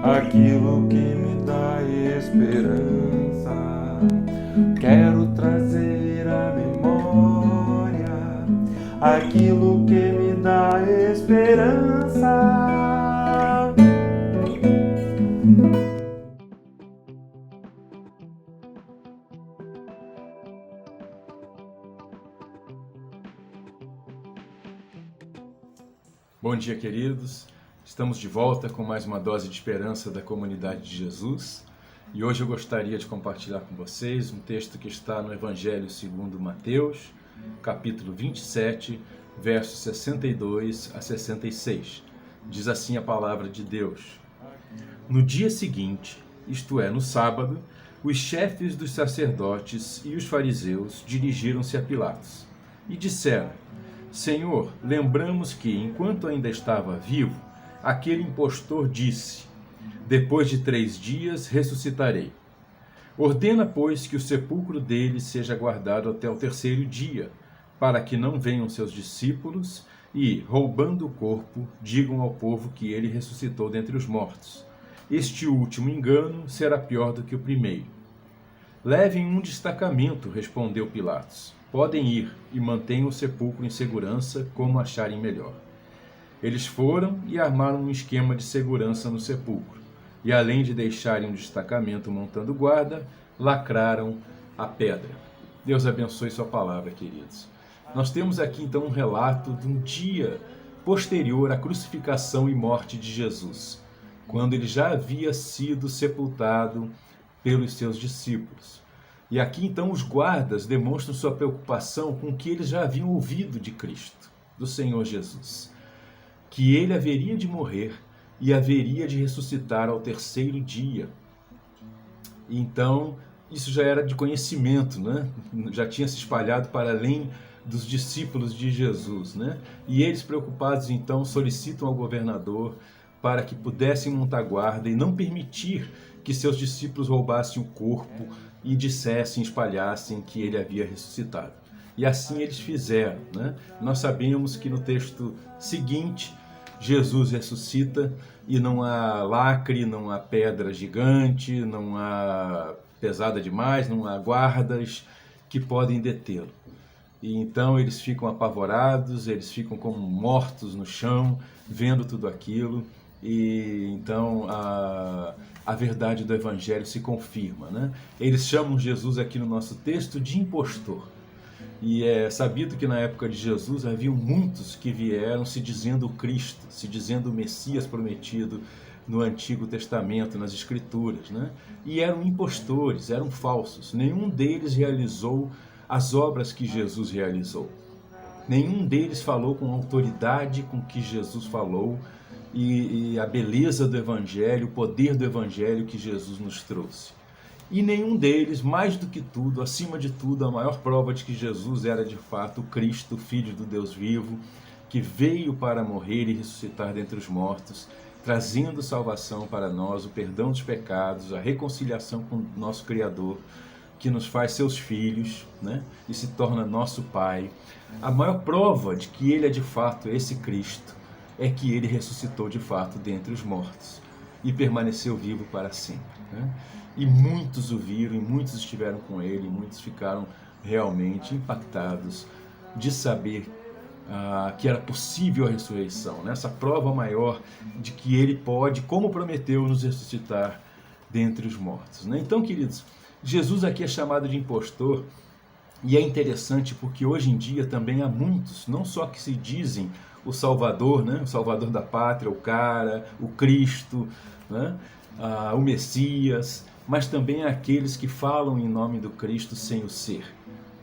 aquilo que me dá esperança. Quero trazer à memória aquilo que me dá esperança. Bom dia, queridos. Estamos de volta com mais uma dose de esperança da comunidade de Jesus. E hoje eu gostaria de compartilhar com vocês um texto que está no Evangelho segundo Mateus, capítulo 27, versos 62 a 66. Diz assim a palavra de Deus: No dia seguinte, isto é, no sábado, os chefes dos sacerdotes e os fariseus dirigiram-se a Pilatos e disseram: Senhor, lembramos que, enquanto ainda estava vivo, aquele impostor disse: Depois de 3 dias ressuscitarei. Ordena, pois, que o sepulcro dele seja guardado até o 3º dia, para que não venham seus discípulos e, roubando o corpo, digam ao povo que ele ressuscitou dentre os mortos. Este último engano será pior do que o primeiro. Levem um destacamento, respondeu Pilatos. Podem ir e mantenham o sepulcro em segurança como acharem melhor. Eles foram e armaram um esquema de segurança no sepulcro. E além de deixarem um destacamento montando guarda, lacraram a pedra. Deus abençoe sua palavra, queridos. Nós temos aqui então um relato de um dia posterior à crucificação e morte de Jesus, quando ele já havia sido sepultado pelos seus discípulos. E aqui então os guardas demonstram sua preocupação com o que eles já haviam ouvido de Cristo, do Senhor Jesus, que ele haveria de morrer e haveria de ressuscitar ao 3º dia. E então isso já era de conhecimento, né? Já tinha se espalhado para além dos discípulos de Jesus, né? E eles, preocupados então, solicitam ao governador para que pudessem montar guarda e não permitir que seus discípulos roubassem o corpo e dissessem, espalhassem que ele havia ressuscitado. E assim eles fizeram, né? Nós sabemos que no texto seguinte, Jesus ressuscita e não há lacre, não há pedra gigante, não há pesada demais, não há guardas que podem detê-lo. E então eles ficam apavorados, eles ficam como mortos no chão, vendo tudo aquilo. E então a verdade do Evangelho se confirma, né? Eles chamam Jesus aqui no nosso texto de impostor. E é sabido que na época de Jesus haviam muitos que vieram se dizendo o Cristo, se dizendo o Messias prometido no Antigo Testamento, nas Escrituras, né? E eram impostores, eram falsos. Nenhum deles realizou as obras que Jesus realizou. Nenhum deles falou com a autoridade com que Jesus falou e a beleza do Evangelho, o poder do Evangelho que Jesus nos trouxe. E nenhum deles, mais do que tudo, acima de tudo, a maior prova de que Jesus era de fato o Cristo, Filho do Deus vivo, que veio para morrer e ressuscitar dentre os mortos, trazendo salvação para nós, o perdão dos pecados, a reconciliação com o nosso Criador, que nos faz seus filhos, né? E se torna nosso Pai. A maior prova de que ele é de fato esse Cristo é que ele ressuscitou de fato dentre os mortos e permaneceu vivo para sempre, né? E muitos o viram, e muitos estiveram com ele, e muitos ficaram realmente impactados de saber que era possível a ressurreição, né? Essa prova maior de que ele pode, como prometeu, nos ressuscitar dentre os mortos, né? Então, queridos, Jesus aqui é chamado de impostor, e é interessante porque hoje em dia também há muitos, não só que se dizem o Salvador, né? O Salvador da pátria, o cara, o Cristo, né? O Messias, mas também há aqueles que falam em nome do Cristo sem o ser.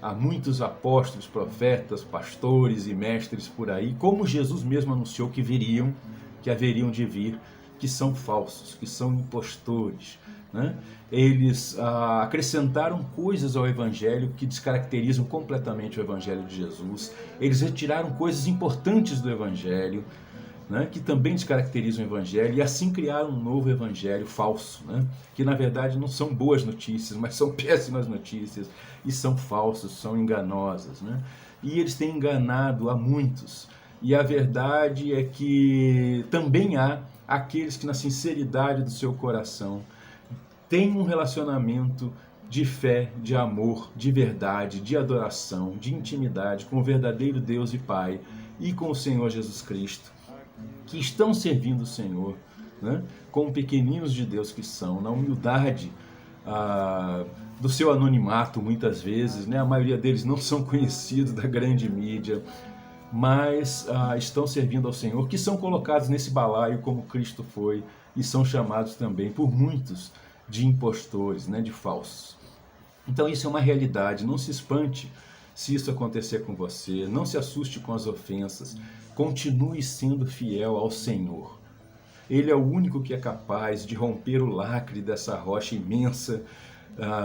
Há muitos apóstolos, profetas, pastores e mestres por aí, como Jesus mesmo anunciou que viriam, que haveriam de vir, que são falsos, que são impostores, né? Eles acrescentaram coisas ao Evangelho que descaracterizam completamente o Evangelho de Jesus. Eles retiraram coisas importantes do Evangelho, né, que também descaracterizam o Evangelho, e assim criaram um novo Evangelho falso, né, que na verdade não são boas notícias, mas são péssimas notícias, e são falsos, são enganosas, né? E eles têm enganado a muitos. E a verdade é que também há aqueles que na sinceridade do seu coração têm um relacionamento de fé, de amor, de verdade, de adoração, de intimidade com o verdadeiro Deus e Pai e com o Senhor Jesus Cristo, que estão servindo o Senhor, né, como pequeninos de Deus que são, na humildade do seu anonimato muitas vezes, né? A maioria deles não são conhecidos da grande mídia, mas estão servindo ao Senhor, que são colocados nesse balaio como Cristo foi, e são chamados também por muitos de impostores, né, de falsos. Então isso é uma realidade, não se espante se isso acontecer com você, não se assuste com as ofensas, continue sendo fiel ao Senhor. Ele é o único que é capaz de romper o lacre dessa rocha imensa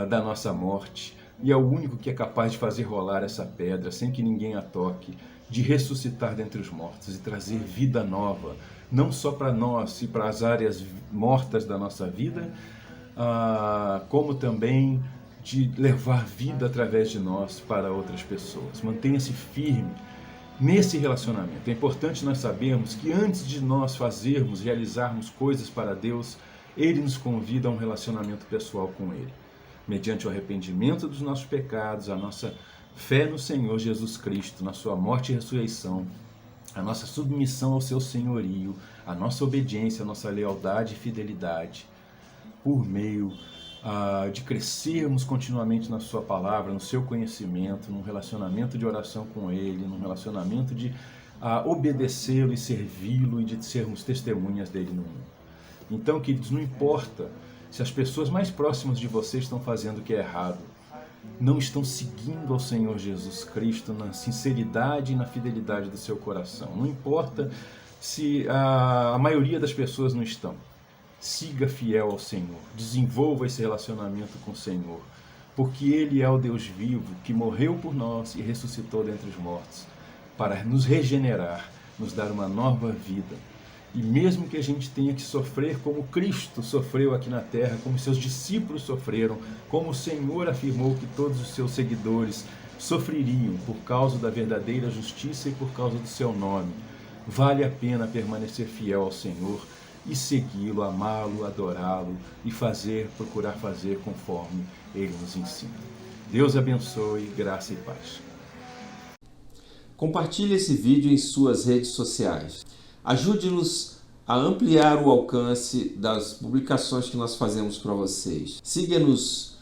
da nossa morte, e é o único que é capaz de fazer rolar essa pedra sem que ninguém a toque, de ressuscitar dentre os mortos e trazer vida nova, não só para nós e para as áreas mortas da nossa vida, como também de levar vida através de nós para outras pessoas. Mantenha-se firme nesse relacionamento. É importante nós sabermos que antes de nós realizarmos coisas para Deus, Ele nos convida a um relacionamento pessoal com Ele, mediante o arrependimento dos nossos pecados, a nossa fé no Senhor Jesus Cristo, na sua morte e ressurreição, a nossa submissão ao seu senhorio, a nossa obediência, a nossa lealdade e fidelidade, por meio de crescermos continuamente na sua palavra, no seu conhecimento, num relacionamento de oração com Ele, num relacionamento de obedecê-lo e servi-lo e de sermos testemunhas dele no mundo. Então, queridos, não importa se as pessoas mais próximas de você estão fazendo o que é errado, não estão seguindo ao Senhor Jesus Cristo na sinceridade e na fidelidade do seu coração. Não importa se a maioria das pessoas não estão. Siga fiel ao Senhor, desenvolva esse relacionamento com o Senhor, porque Ele é o Deus vivo que morreu por nós e ressuscitou dentre os mortos, para nos regenerar, nos dar uma nova vida. E mesmo que a gente tenha que sofrer como Cristo sofreu aqui na terra, como seus discípulos sofreram, como o Senhor afirmou que todos os seus seguidores sofreriam por causa da verdadeira justiça e por causa do seu nome, vale a pena permanecer fiel ao Senhor e segui-lo, amá-lo, adorá-lo e procurar fazer conforme Ele nos ensina. Deus abençoe, graça e paz. Compartilhe esse vídeo em suas redes sociais. Ajude-nos a ampliar o alcance das publicações que nós fazemos para vocês. Siga-nos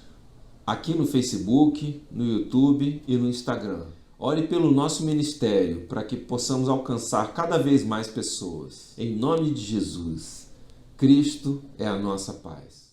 aqui no Facebook, no YouTube e no Instagram. Ore pelo nosso ministério para que possamos alcançar cada vez mais pessoas. Em nome de Jesus, Cristo é a nossa paz.